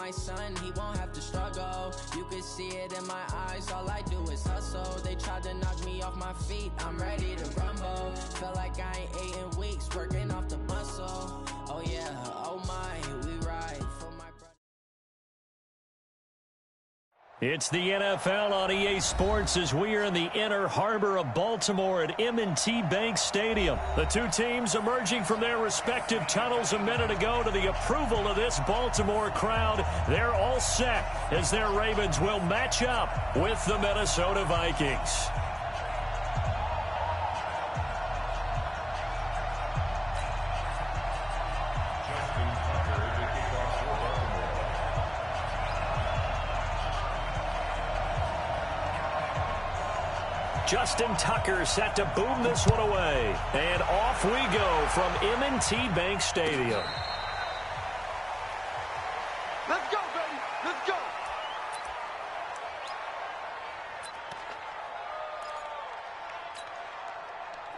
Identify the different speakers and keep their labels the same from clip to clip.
Speaker 1: my son, he won't have to struggle. You can see it in my eyes, all I do is hustle. They tried to knock me off my feet, I'm ready to rumble. Felt like I ain't ate in weeks, working off the muscle. Oh yeah, oh my, we ride for my brother.
Speaker 2: It's the NFL on EA Sports as we are in the inner harbor of Baltimore at M&T Bank Stadium. The two teams emerging from their respective tunnels a minute ago to the approval of this Baltimore crowd. They're all set as their Ravens will match up with the Minnesota Vikings. Justin Tucker set to boom this one away. And off we go from M&T Bank Stadium.
Speaker 3: Let's go, baby. Let's go.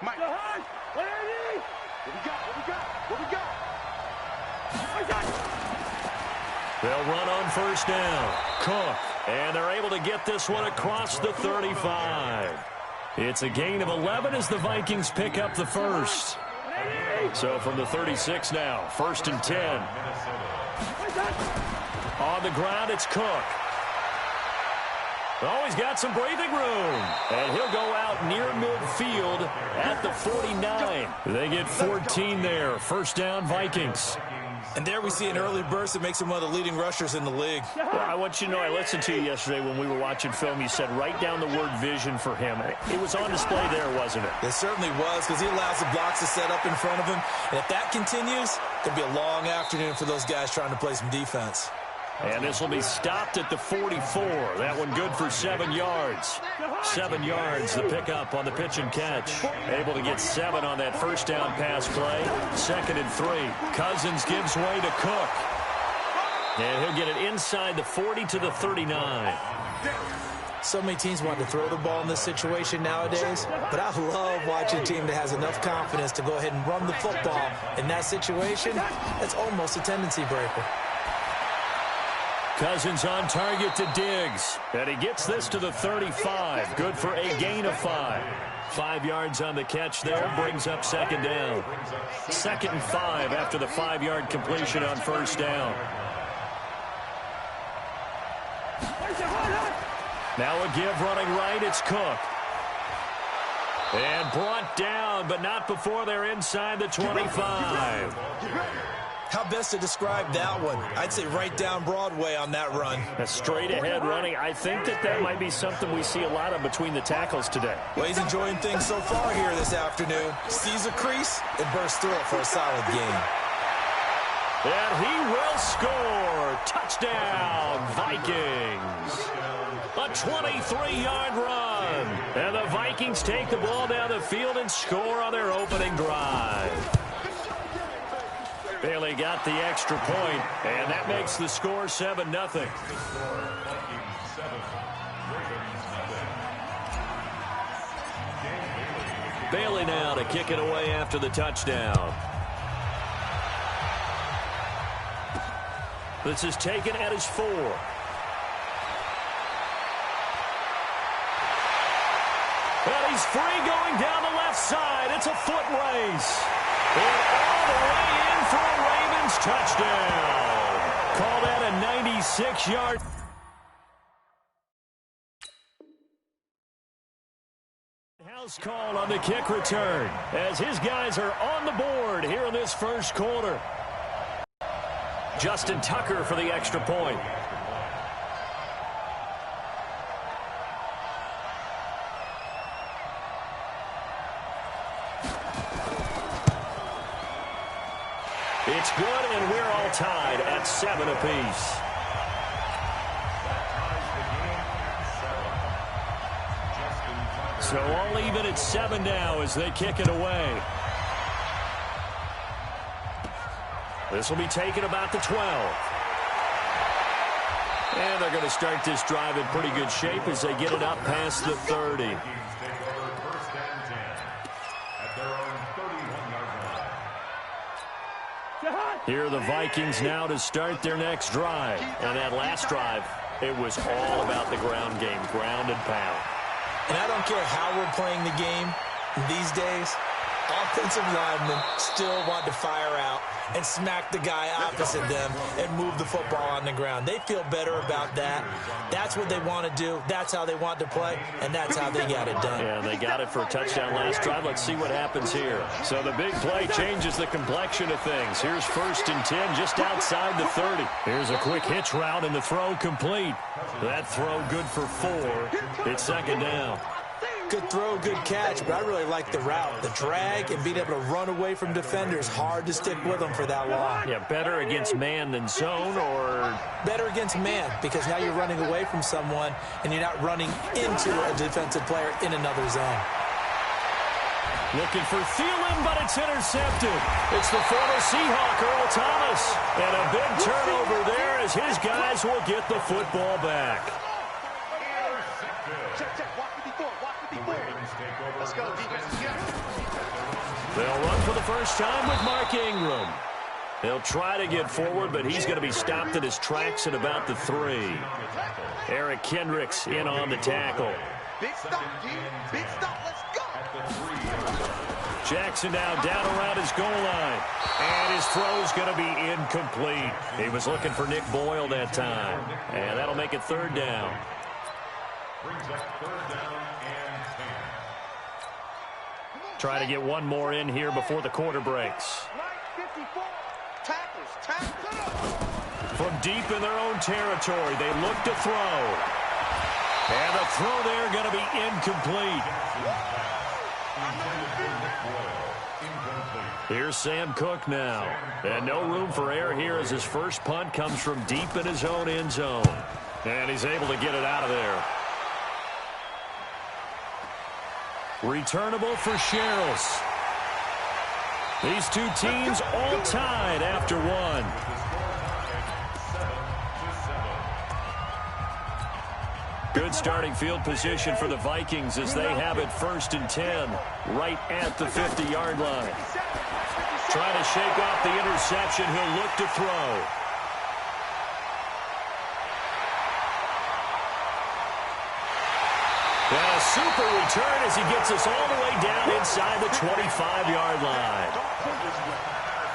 Speaker 3: Mike. What we got?
Speaker 2: They'll run on first down. Cook. And they're able to get this one across the 35. It's a gain of 11 as the Vikings pick up the first. So from the 36 now, 1st and 10. On the ground, it's Cook. Oh, he's got some breathing room. And he'll go out near midfield at the 49. They get 14 there. First down, Vikings.
Speaker 4: And there we see an early burst that makes him one of the leading rushers in the league.
Speaker 2: Well, I want you to know, I listened to you yesterday when we were watching film. You said write down the word vision for him. It was on display there, wasn't it?
Speaker 4: It certainly was, because he allows the blocks to set up in front of him. And if that continues, it could be a long afternoon for those guys trying to play some defense.
Speaker 2: And this will be stopped at the 44. That one good for 7 yards. 7 yards, the pickup on the pitch and catch. Able to get 7 on that first down pass play. 2nd and 3. Cousins gives way to Cook. And he'll get it inside the 40 to the 39.
Speaker 4: So many teams want to throw the ball in this situation nowadays, but I love watching a team that has enough confidence to go ahead and run the football. In that situation, that's almost a tendency breaker.
Speaker 2: Cousins on target to Diggs. And he gets this to the 35. Good for a gain of 5. 5 yards on the catch there. Brings up 2nd down. 2nd and 5 after the 5-yard completion on first down. Now a give running right. It's Cook. And brought down, but not before they're inside the 25.
Speaker 4: How best to describe that one? I'd say right down Broadway on that run.
Speaker 2: A straight-ahead running. I think that might be something we see a lot of between the tackles today.
Speaker 4: Well, he's enjoying things so far here this afternoon. Sees a crease and bursts through it for a solid gain.
Speaker 2: And he will score. Touchdown, Vikings. A 23-yard run. And the Vikings take the ball down the field and score on their opening drive. Bailey got the extra point, and that makes the score 7-0. Bailey now to kick it away after the touchdown. This is taken at his 4. And he's free going down the left side. It's a foot race. And all the way in for a Ravens touchdown. Call that a 96-yard. House call on the kick return as his guys are on the board here in this first quarter. Justin Tucker for the extra point. It's good, and we're all tied at 7 apiece. So all even at 7 now as they kick it away. This will be taken about the 12. And they're going to start this drive in pretty good shape as they get it up past the 30. Here are the Vikings now to start their next drive. And that last drive, it was all about the ground game, ground and pound.
Speaker 4: And I don't care how we're playing the game these days, offensive linemen still want to fire out and smack the guy opposite them and move the football on the ground. They feel better about that. That's what they want to do. That's how they want to play, and that's how they got it done.
Speaker 2: Yeah, they got it for a touchdown last drive. Let's see what happens here. So the big play changes the complexion of things. Here's 1st and 10 just outside the 30. Here's a quick hitch route, and the throw complete. That throw good for 4. It's 2nd down.
Speaker 4: Good throw, good catch, but I really like the route. The drag and being able to run away from defenders, hard to stick with them for that long.
Speaker 2: Yeah, better against man than zone, or?
Speaker 4: Better against man, because now you're running away from someone and you're not running into a defensive player in another zone.
Speaker 2: Looking for Thielen, but it's intercepted. It's the former Seahawk, Earl Thomas. And a big turnover there as his guys will get the football back.
Speaker 3: Let's go, defense.
Speaker 2: They'll run for the first time with Mark Ingram. They'll try to get forward, but he's going to be stopped in his tracks at about the 3. Eric Kendricks in on the tackle.
Speaker 3: Big stop, G. Big stop. Let's go.
Speaker 2: Jackson now down around his goal line. And his throw's going to be incomplete. He was looking for Nick Boyle that time. And that'll make it 3rd down.
Speaker 5: Brings up 3rd down and 10.
Speaker 2: Try to get one more in here before the quarter breaks. From deep in their own territory, they look to throw. And the throw there going to be incomplete. Here's Sam Cook now. And no room for error here as his first punt comes from deep in his own end zone. And he's able to get it out of there. Returnable for Sherrills. These two teams all tied after 1. Good starting field position for the Vikings as they have it 1st and 10 right at the 50-yard line. Trying to shake off the interception. He'll look to throw. And a super return as he gets us all the way down inside the 25-yard line.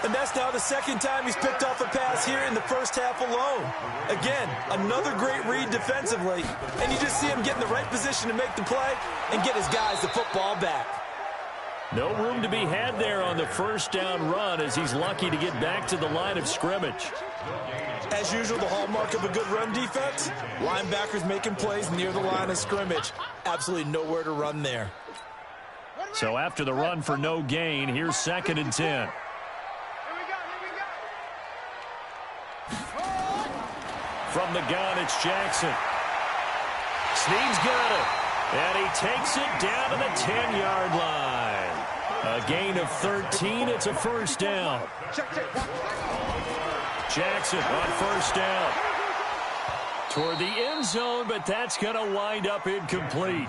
Speaker 4: And that's now the 2nd time he's picked off a pass here in the first half alone. Again, another great read defensively, and you just see him get in the right position to make the play and get his guys the football back.
Speaker 2: No room to be had there on the 1st down run as he's lucky to get back to the line of scrimmage.
Speaker 4: As usual, the hallmark of a good run defense, linebackers making plays near the line of scrimmage. Absolutely nowhere to run there.
Speaker 2: So after the run for no gain, here's 2nd and 10. From the gun, it's Jackson. Snead's got it. And he takes it down to the 10-yard line. A gain of 13. It's a 1st down. Jackson on 1st down. Toward the end zone, but that's going to wind up incomplete.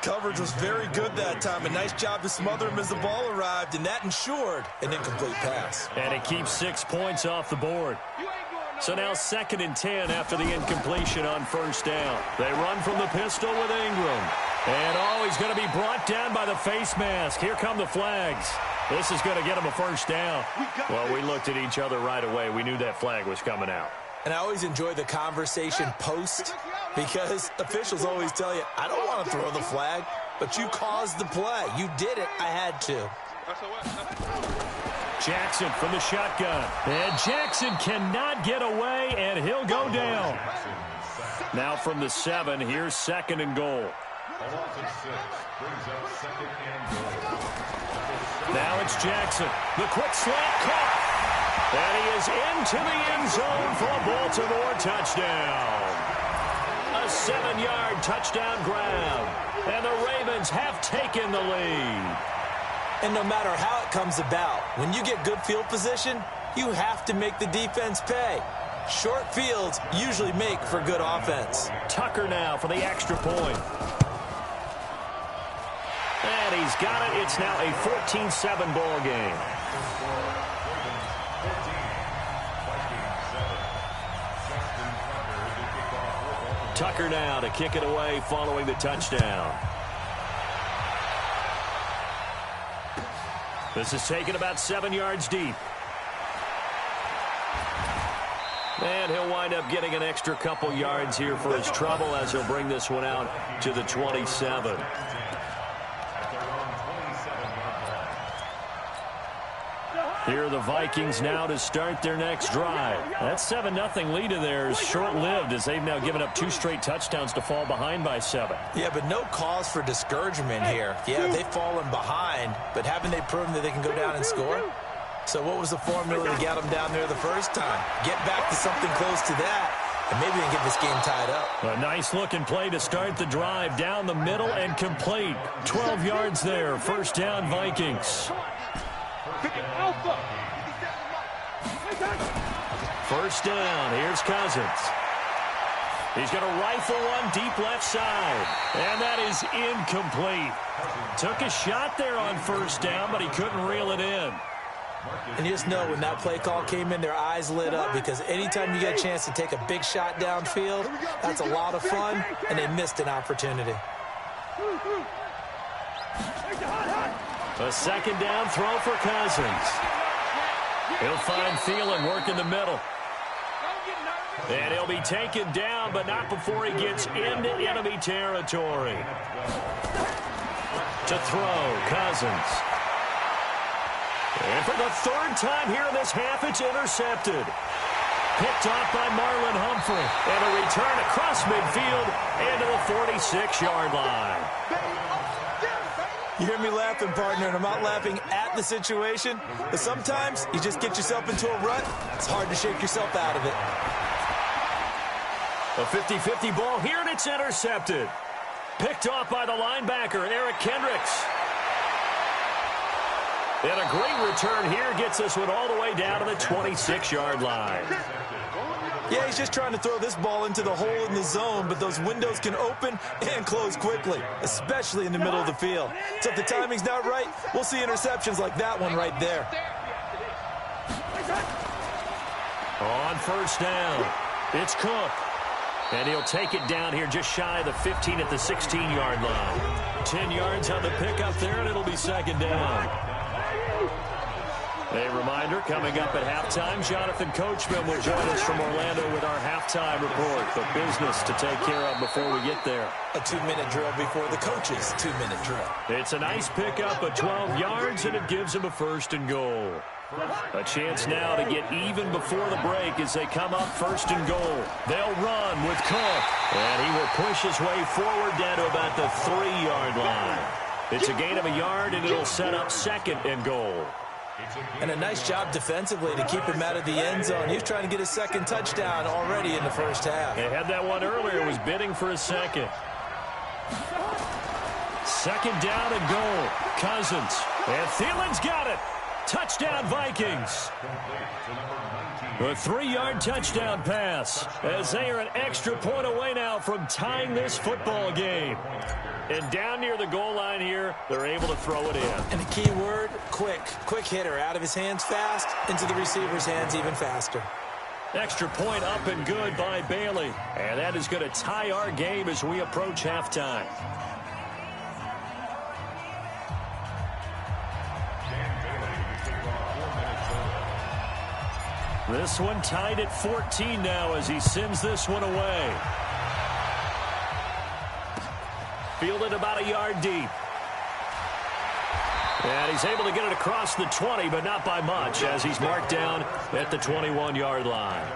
Speaker 4: Coverage was very good that time. A nice job to smother him as the ball arrived, and that ensured an incomplete pass.
Speaker 2: And it keeps 6 points off the board. So now 2nd and 10 after the incompletion on 1st down. They run from the pistol with Ingram. And he's going to be brought down by the face mask. Here come the flags. This is going to get him a 1st down. Well, we looked at each other right away. We knew that flag was coming out.
Speaker 4: And I always enjoy the conversation post because officials always tell you, I don't want to throw the flag, but you caused the play. You did it. I had to.
Speaker 2: Jackson from the shotgun. And Jackson cannot get away, and he'll go down. Now from the 7, here's 2nd and goal. Now it's Jackson. The quick slant caught. And he is into the end zone for a Baltimore touchdown. A 7-yard touchdown grab. And the Ravens have taken the lead.
Speaker 4: And no matter how it comes about, when you get good field position, you have to make the defense pay. Short fields usually make for good offense.
Speaker 2: Tucker now for the extra point. And he's got it. It's now a 14-7 ball game. Tucker now to kick it away following the touchdown. This is taken about 7 yards deep. And he'll wind up getting an extra couple yards here for his trouble as he'll bring this one out to the 27. Here are the Vikings now to start their next drive. That 7-0 lead of theirs short-lived as they've now given up 2 straight touchdowns to fall behind by 7.
Speaker 4: Yeah, but no cause for discouragement here. Yeah, they've fallen behind, but haven't they proven that they can go down and score? So what was the formula to get them down there the first time? Get back to something close to that, and maybe they can get this game tied up.
Speaker 2: A nice-looking play to start the drive down the middle and complete. 12 yards there. First down, Vikings. First down. Here's Cousins. He's going to rifle one deep left side. And that is incomplete. Took a shot there on first down, but he couldn't reel it in.
Speaker 4: And you just know when that play call came in, their eyes lit up because anytime you get a chance to take a big shot downfield, that's a lot of fun, and they missed an opportunity.
Speaker 2: A second down throw for Cousins. He'll find Thielen working the middle. And he'll be taken down, but not before he gets into enemy territory. To throw, Cousins. And for the third time here in this half, it's intercepted. Picked off by Marlon Humphrey. And a return across midfield into the 46-yard line.
Speaker 4: You hear me laughing, partner, and I'm not laughing at the situation. But sometimes you just get yourself into a rut. It's hard to shake yourself out of it.
Speaker 2: A 50-50 ball here, and it's intercepted. Picked off by the linebacker, Eric Kendricks. And a great return here gets this one all the way down to the 26-yard line.
Speaker 4: Yeah, he's just trying to throw this ball into the hole in the zone, but those windows can open and close quickly, especially in the middle of the field. So if the timing's not right, we'll see interceptions like that one right there.
Speaker 2: On first down, it's Cook. And he'll take it down here just shy of the 15 at the 16-yard line. 10 yards on the pickup there, and it'll be second down. A reminder, coming up at halftime, Jonathan Coachman will join us from Orlando with our halftime report. But business to take care of before we get there.
Speaker 4: A 2-minute drill before the coach's 2-minute drill.
Speaker 2: It's a nice pickup of 12 yards, and it gives him a first and goal. A chance now to get even before the break as they come up first and goal. They'll run with Cook, and he will push his way forward down to about the 3-yard line. It's a gain of a yard, and it'll set up second and goal.
Speaker 4: And a nice job defensively to keep him out of the end zone. He was trying to get his second touchdown already in the first half.
Speaker 2: They had that one earlier, was bidding for a second. Second down and goal. Cousins. And Thielen's got it. Touchdown, Vikings. A 3-yard touchdown pass as they are an extra point away now from tying this football game. And down near the goal line here, they're able to throw it in.
Speaker 4: And the key word, quick. Quick hitter. Out of his hands fast, into the receiver's hands even faster.
Speaker 2: Extra point up and good by Bailey. And that is going to tie our game as we approach halftime. This one tied at 14 now as he sends this one away. Fielded about a yard deep. And he's able to get it across the 20, but not by much as he's marked down at the 21-yard line.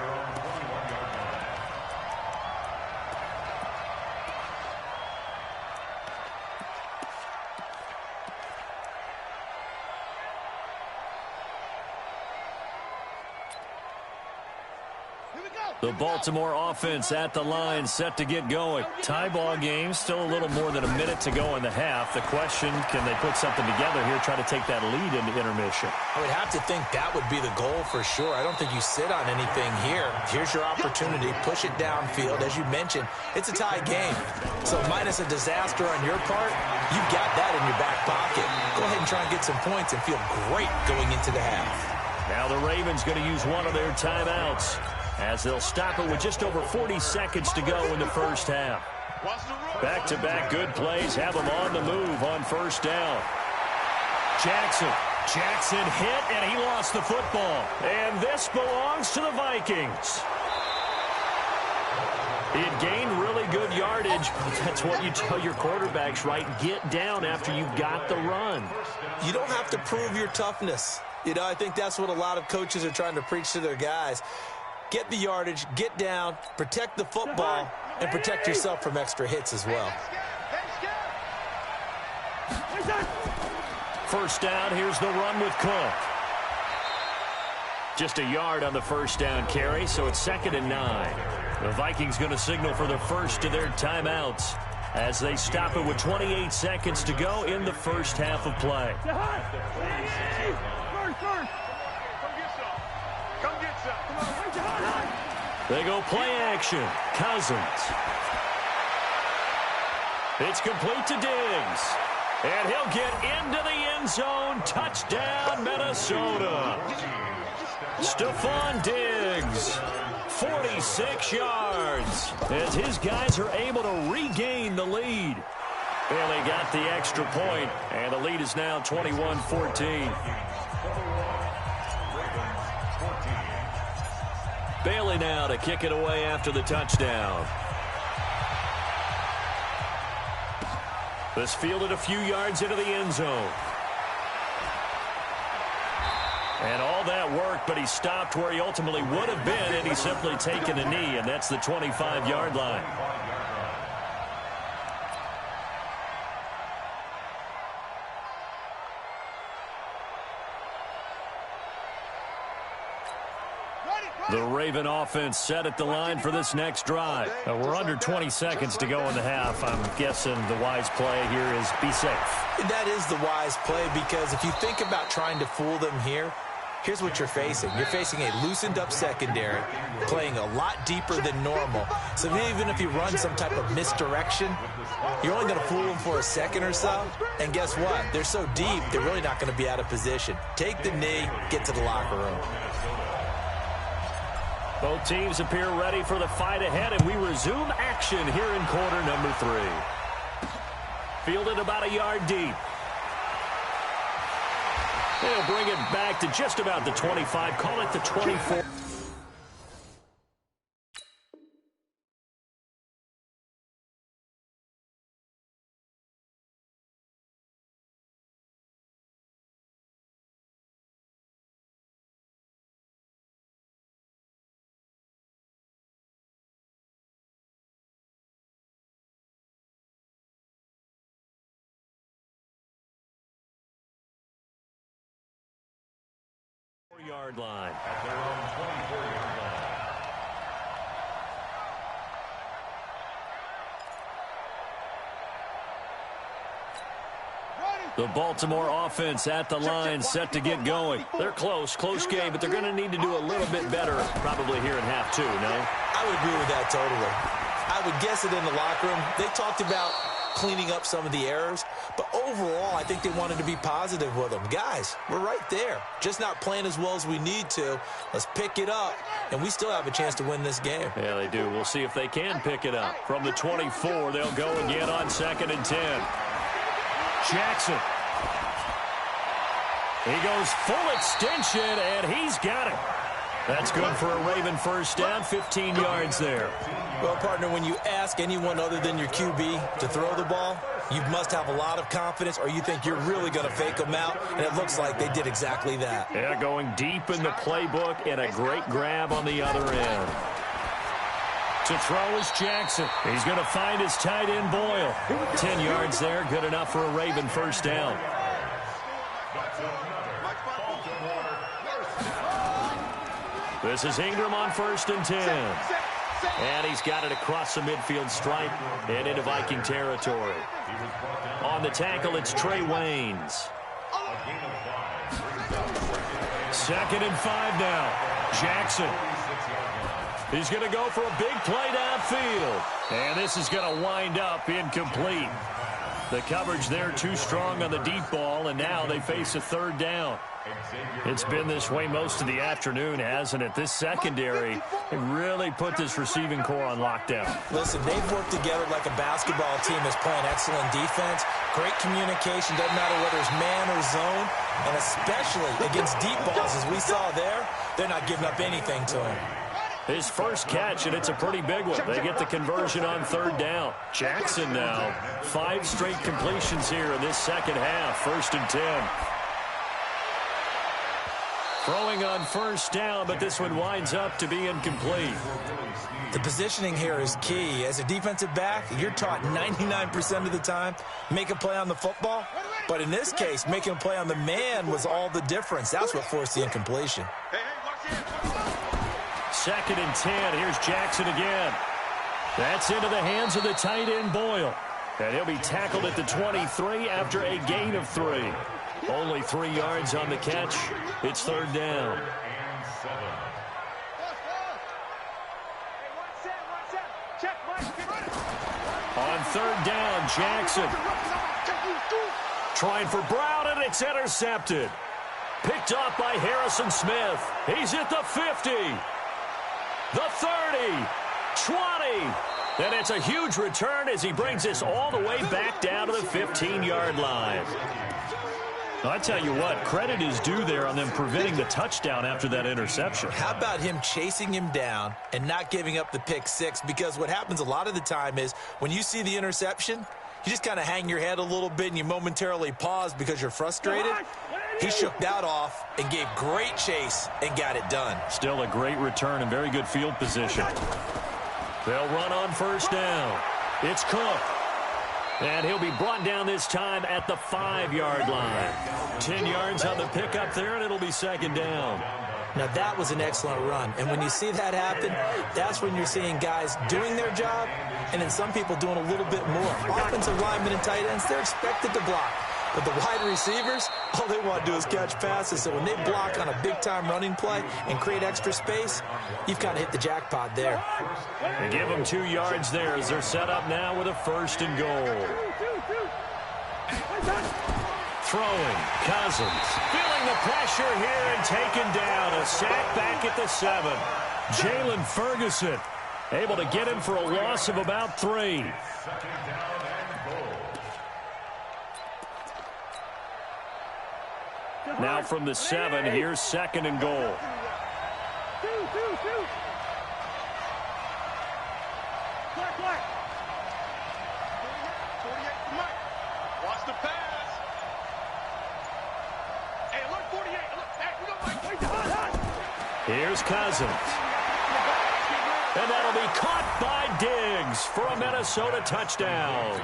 Speaker 2: The Baltimore offense at the line, set to get going. Tie ball game, still a little more than a minute to go in the half. The question, can they put something together here, try to take that lead into intermission?
Speaker 4: I would have to think that would be the goal for sure. I don't think you sit on anything here. Here's your opportunity. Push it downfield. As you mentioned, it's a tie game. So minus a disaster on your part, you've got that in your back pocket. Go ahead and try and get some points and feel great going into the half.
Speaker 2: Now the Ravens going to use one of their timeouts. as they'll stop it with just over 40 seconds to go in the first half. Back-to-back good plays have them on the move on first down. Jackson hit, and he lost the football. And this belongs to the Vikings. He had gained really good yardage. That's what you tell your quarterbacks, right? Get down after you've got the run.
Speaker 4: You don't have to prove your toughness. You know, I think that's what a lot of coaches are trying to preach to their guys. Get the yardage, get down, protect the football, and protect yourself from extra hits as well.
Speaker 2: First down, here's the run with Cook. Just a yard on the first down carry, so it's 2nd and 9. The Vikings going to signal for the first of their timeouts as they stop it with 28 seconds to go in the first half of play. They go play action. Cousins. It's complete to Diggs. And he'll get into the end zone. Touchdown, Minnesota. Stephon Diggs, 46 yards, as his guys are able to regain the lead. Bailey got the extra point, and the lead is now 21-14. Bailey now to kick it away after the touchdown. This fielded a few yards into the end zone. And all that worked, but he stopped where he ultimately would have been, and he's simply taken a knee, and that's the 25-yard line. The Raven offense set at the line for this next drive. We're under 20 seconds to go in the half. I'm guessing the wise play here is be safe.
Speaker 4: That is the wise play, because if you think about trying to fool them here, here's what you're facing. You're facing a loosened-up secondary, playing a lot deeper than normal. So even if you run some type of misdirection, you're only going to fool them for a second or so. And guess what? They're so deep, they're really not going to be out of position. Take the knee, get to the locker room.
Speaker 2: Both teams appear ready for the fight ahead, and we resume action here in quarter number 3. Fielded about a yard deep. They'll bring it back to just about the 25. Call it the 24. Yard line.
Speaker 5: At their own 24-yard line.
Speaker 2: The Baltimore offense at the line, set to get going. They're close game, but they're going to need to do a little bit better probably here in half 2, no?
Speaker 4: I would agree with that totally. I would guess it in the locker room. They talked about cleaning up some of the errors, but overall, I think they wanted to be positive with them. Guys, we're right there. Just not playing as well as we need to. Let's pick it up, and we still have a chance to win this game.
Speaker 2: Yeah, they do. We'll see if they can pick it up. From the 24, they'll go again on 2nd and 10. Jackson. He goes full extension, and he's got it. That's good for a Raven first down, 15 yards there.
Speaker 4: Well, partner, when you ask anyone other than your QB to throw the ball, you must have a lot of confidence, or you think you're really going to fake them out, and it looks like they did exactly that.
Speaker 2: Yeah, going deep in the playbook, and a great grab on the other end. To throw is Jackson. He's going to find his tight end, Boyle. 10 yards there, good enough for a Raven first down. This is Ingram on 1st and 10. And he's got it across the midfield stripe and into Viking territory. On the tackle, it's Trey Waynes. 2nd and 5 now. Jackson. He's going to go for a big play downfield. And this is going to wind up incomplete. The coverage there too strong on the deep ball, and now they face a third down. It's been this way most of the afternoon, hasn't it? This secondary, they really put this receiving core on lockdown.
Speaker 4: Listen, they've worked together like a basketball team that's playing excellent defense. Great communication, doesn't matter whether it's man or zone. And especially against deep balls, as we saw there, they're not giving up anything to him.
Speaker 2: His first catch, and it's a pretty big one. They get the conversion on third down. Jackson now, 5 straight completions here in this second half. 1st and 10. Throwing on first down, but this one winds up to be incomplete.
Speaker 4: The positioning here is key. As a defensive back, you're taught 99% of the time, make a play on the football. But in this case, making a play on the man was all the difference. That's what forced the incompletion.
Speaker 2: 2nd and 10. Here's Jackson again. That's into the hands of the tight end, Boyle. And he'll be tackled at the 23 after a gain of 3. Only 3 yards on the catch. It's third down. On third down, Jackson. Trying for Brown, and it's intercepted. Picked up by Harrison Smith. He's at the 50. The 30. 20. And it's a huge return as he brings this all the way back down to the 15-yard line. I tell you what, credit is due there on them preventing the touchdown after that interception.
Speaker 4: How about him chasing him down and not giving up the pick six? Because what happens a lot of the time is when you see the interception, you just kind of hang your head a little bit and you momentarily pause because you're frustrated. He shook that off and gave great chase and got it done.
Speaker 2: Still a great return and very good field position. They'll run on first down. It's Cook. And he'll be brought down this time at the 5-yard line. 10 yards on the pickup there, and it'll be second down.
Speaker 4: Now, that was an excellent run. And when you see that happen, that's when you're seeing guys doing their job and then some people doing a little bit more. Offensive linemen and tight ends, they're expected to block. But the wide receivers, all they want to do is catch passes. So when they block on a big-time running play and create extra space, you've kind of hit the jackpot there.
Speaker 2: They give them 2 yards there as they're set up now with a 1st and goal. Throwing, Cousins. Feeling the pressure here and taken down. A sack back at the 7. Jalen Ferguson able to get him for a loss of about 3. Now from the 7, here's 2nd and goal.
Speaker 3: Watch the pass. Hey, look, 48.
Speaker 2: Here's Cousins. And that'll be caught by Diggs for a Minnesota touchdown.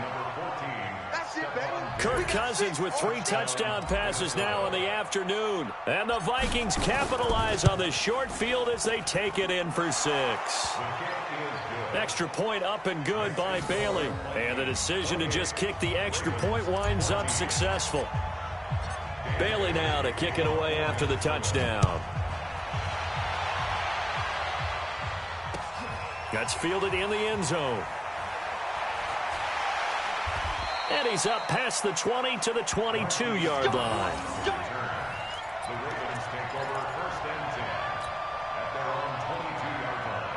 Speaker 3: That's it, baby.
Speaker 2: Kirk Cousins with 3 touchdown passes now in the afternoon. And the Vikings capitalize on the short field as they take it in for 6. Extra point up and good by Bailey. And the decision to just kick the extra point winds up successful. Bailey now to kick it away after the touchdown. Gets fielded in the end zone. And he's up past the 20 to the 22-yard line.
Speaker 5: The Ravens take over 1st and 10 at their own 22-yard line.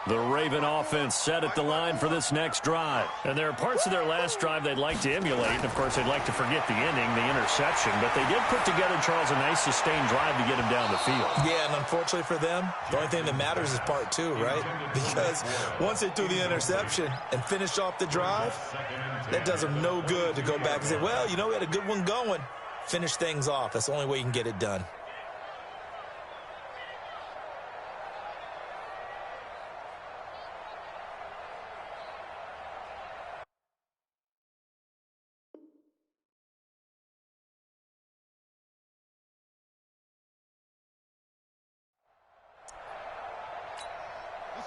Speaker 2: The Raven offense set at the line for this next drive. And there are parts of their last drive they'd like to emulate. And, of course, they'd like to forget the ending, the interception. But they did put together, Charles, a nice sustained drive to get him down the field.
Speaker 4: Yeah, and unfortunately for them, the only thing that matters is part 2, right? Because once they threw the interception and finished off the drive, that does them no good to go back and say, well, you know, we had a good one going. Finish things off. That's the only way you can get it done.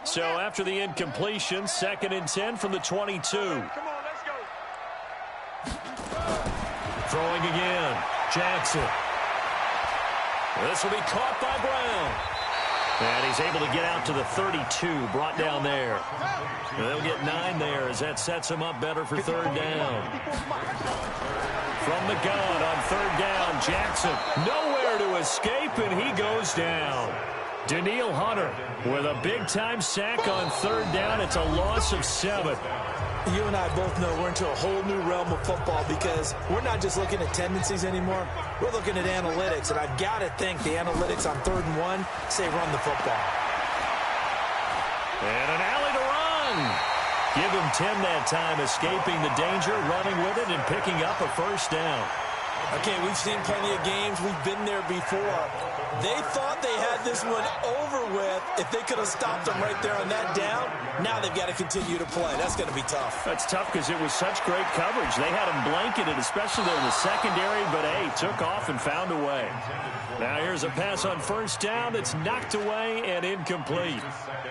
Speaker 2: So after the incompletion, 2nd and 10 from the 22.
Speaker 3: Come on, let's go.
Speaker 2: Throwing again. Jackson. This will be caught by Brown. And he's able to get out to the 32, brought down there. And they'll get 9 there as that sets him up better for third down. From the gun on third down, Jackson nowhere to escape, and he goes down. Daniil Hunter with a big-time sack on third down. It's a loss of 7.
Speaker 4: You and I both know we're into a whole new realm of football because we're not just looking at tendencies anymore. We're looking at analytics, and I've got to think the analytics on 3rd and 1 say run the football.
Speaker 2: And an alley to run. Give him 10 that time, escaping the danger, running with it, and picking up a first down.
Speaker 4: Okay, we've seen plenty of games. We've been there before. They thought they had this one over with if they could have stopped them right there on that down. Now they've got to continue to play. That's going to be tough.
Speaker 2: That's tough because it was such great coverage. They had them blanketed, especially there in the secondary, but, hey, took off and found a way. Now here's a pass on first down that's knocked away and incomplete.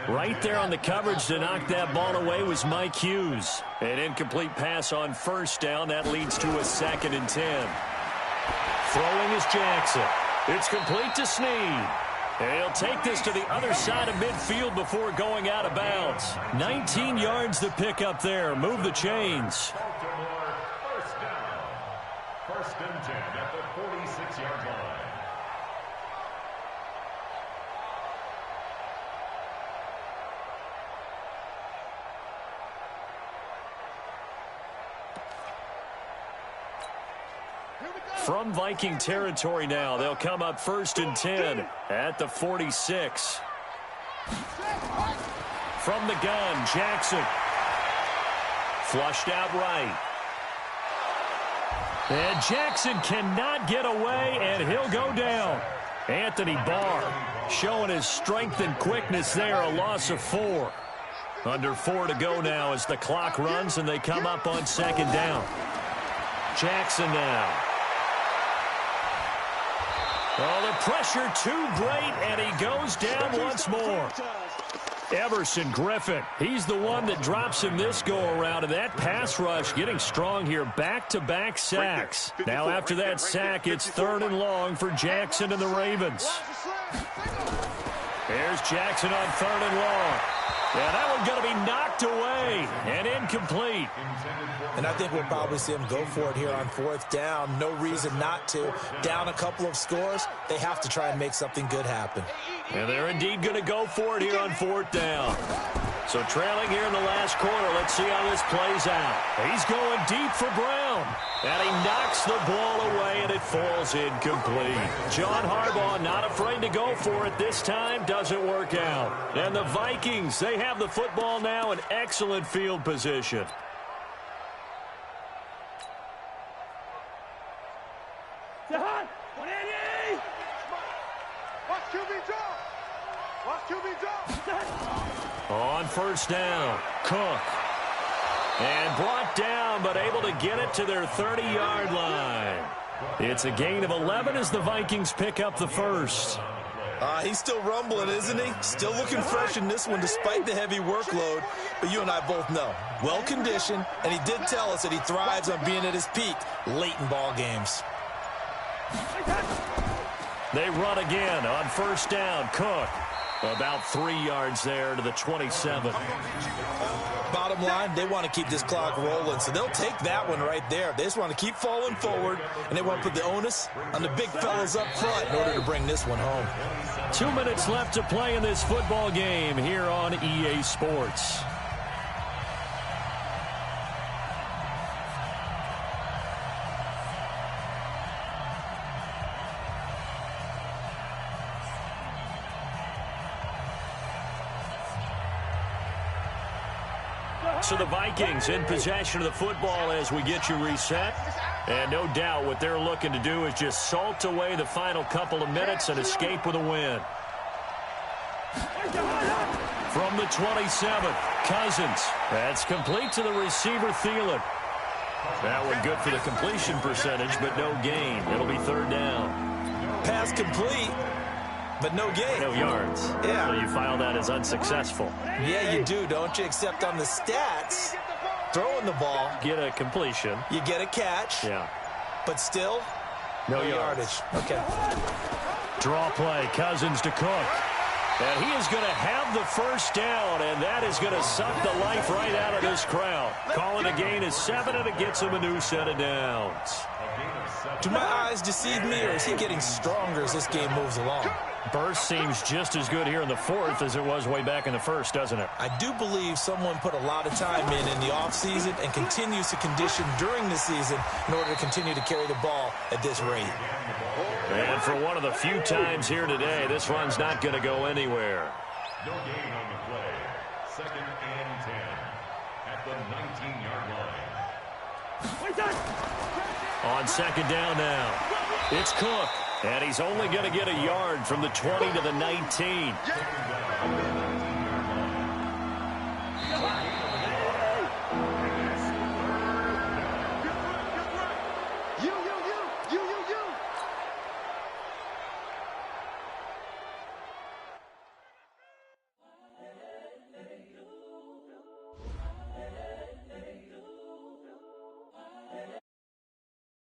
Speaker 2: Right there on the coverage to knock that ball away was Mike Hughes. An incomplete pass on first down. That leads to a 2nd and 10. Throwing is Jackson. It's complete to Snead. And he'll take this to the other side of midfield before going out of bounds. 19 yards to pick up there. Move the chains.
Speaker 5: Baltimore, first down. 1st and 10 at the 46-yard line.
Speaker 2: From Viking territory now, they'll come up 1st and 10 at the 46. From the gun, Jackson. Flushed out right. And Jackson cannot get away, and he'll go down. Anthony Barr showing his strength and quickness there, a loss of 4. Under 4 to go now as the clock runs, and they come up on 2nd down. Jackson now. Oh, the pressure too great, and he goes down once more. Everson Griffin, he's the one that drops him this go-around, and that pass rush getting strong here. Back-to-back sacks. Now after that sack, it's 3rd and long for Jackson and the Ravens. Here's Jackson on 3rd and long. Yeah, that one's going to be knocked away and incomplete.
Speaker 4: And I think we'll probably see him go for it here on 4th down. No reason not to. Down a couple of scores, they have to try and make something good happen.
Speaker 2: And they're indeed going to go for it here on 4th down. So trailing here in the last quarter, let's see how this plays out. He's going deep for Brown. And he knocks the ball away, and it falls incomplete. John Harbaugh not afraid to go for it this time. Doesn't work out. And the Vikings, they have the football now in excellent field position. On 1st down, Cook. And brought down, but able to get it to their 30-yard line. It's a gain of 11 as the Vikings pick up the 1st.
Speaker 4: He's still rumbling, isn't he? Still looking fresh in this one despite the heavy workload. But you and I both know, well-conditioned, and he did tell us that he thrives on being at his peak late in ball games.
Speaker 2: They run again on 1st down, Cook. About 3 yards there to the 27.
Speaker 4: Bottom line, they want to keep this clock rolling, so they'll take that one right there. They just want to keep falling forward, and they want to put the onus on the big fellas up front in order to bring this one home.
Speaker 2: 2 minutes left to play in this football game here on EA Sports. So the Vikings in possession of the football as we get you reset. And no doubt what they're looking to do is just salt away the final couple of minutes and escape with a win. From the 27, Cousins. That's complete to the receiver, Thielen. That one good for the completion percentage, but no gain. It'll be 3rd down.
Speaker 4: Pass complete, but no gain.
Speaker 2: No yards.
Speaker 4: Yeah.
Speaker 2: So you file that as unsuccessful.
Speaker 4: Yeah, you do, don't you? Except on the stats, throwing the ball.
Speaker 2: Get a completion.
Speaker 4: You get a catch.
Speaker 2: Yeah.
Speaker 4: But still, no yardage. Okay.
Speaker 2: Draw play. Cousins to Cook. And he is going to have the first down, and that is going to suck the life right out of this crowd. Calling a gain of 7, and it gets him a new set of downs.
Speaker 4: Do my eyes deceive me, or is he getting stronger as this game moves along?
Speaker 2: Burst seems just as good here in the fourth as it was way back in the first, doesn't it?
Speaker 4: I do believe someone put a lot of time in the offseason and continues to condition during the season in order to continue to carry the ball at this rate.
Speaker 2: And for one of the few times here today, this run's not going to go anywhere.
Speaker 5: No gain on the play. 2nd and 10 at the 19-yard line.
Speaker 2: On 2nd down now, it's Cook. And he's only going to get a yard from the 20 to the 19.